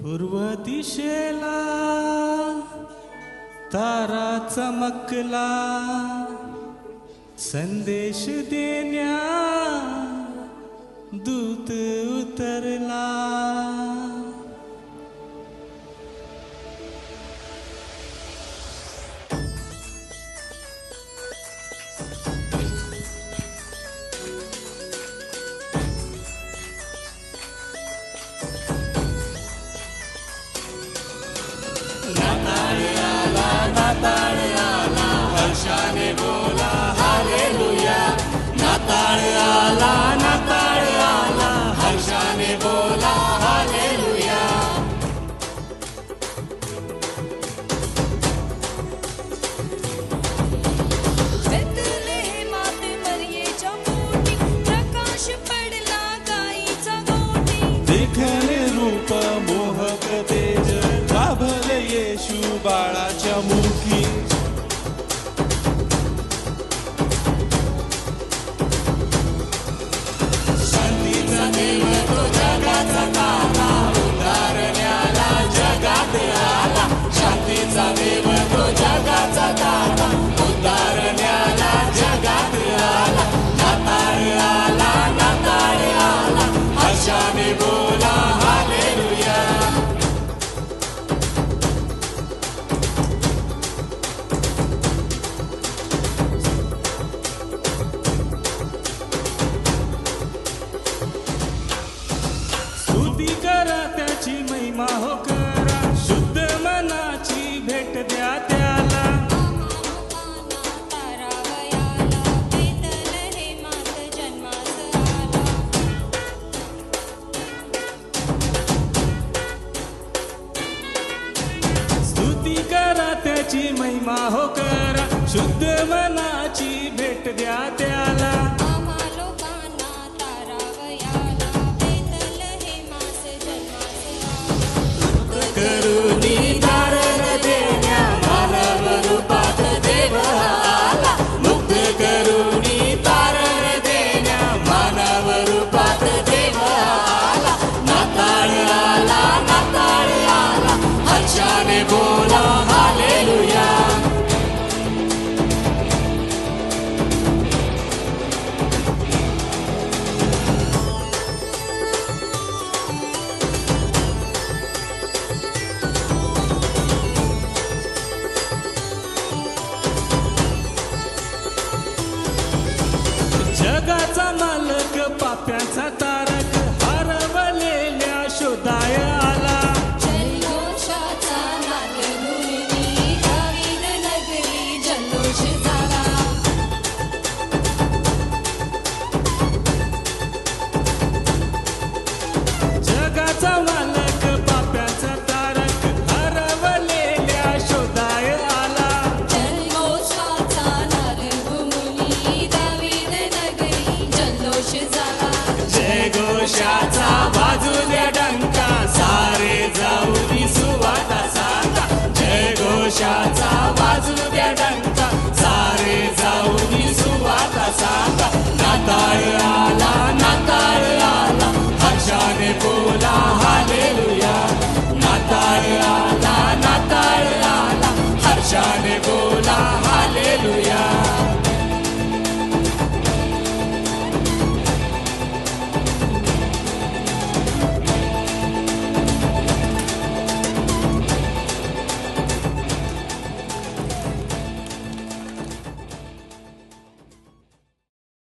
पूर्व दिशेला तारा चमकला, संदेश देण्या दूत उतरला. नाताळ आला, नाताळ आला, हर्षाने बोला हालेलुया. नाताळ आला, नाताळ आला, हर्षाने बोला हालेलुया. बेथलेहेमात मरियेच्या पोटी प्रकाश पडला गायीचा गोठी. देखणे रूप मोहक तेज, लाभले येशू बाळाच्या मुखी. शांतीचा देव तो जगाचा तारा, उद्धारण्याला जगात आला. शांतीचा देव तो जगाचा तारा, उद्धारण्याला जगात आला. नाताळ आला, नाताळ आला, हर्षाने बोला हालेलुया. स्तुती करा त्याची महिमा हो करा, शुद्ध मनाची भेट द्या त्याला. महालोकांना तारावयाला, बेथलेहेमात जन्मास आला. स्तुती करा त्याची महिमा हो करा, शुद्ध मनाची भेट द्या त्याला. महालोकांना तारावयाला, बेथलेहेमास जन्मास आला. करुणी तारण देण्या मानव रूपात देव आला. मुक्त करुणी तारण देण्या मानव रूपात देव आला. नाताळ आला, नाताळ आला, हर्षाने बोला हालेलुया. जगाचा मालक पाप्याचा तारक, हरवलेल्या शोधाय आला. जल्लोषाचा नाद गुरुनी, दावीद नगरी जल्लोष झाला. जगाचा मालक पाप्याचा तारक, हरवलेल्या शोधाय आला. जल्लोषाचा नाद गुरुनी, दावीद नगरी जल्लोष झाला. जय घोषाचा वाजू द्या डंका, सारे जाऊ दे सुवार्ता सांगा. जय घोषाचा वाजू द्या डंका, सारे जाऊ दे सुवार्ता सांगा. नाताळ आला, नाताळ आला, हर्षाने बोला हालेलुया. नाताळ आला, नाताळ आला, हर्षाने बोला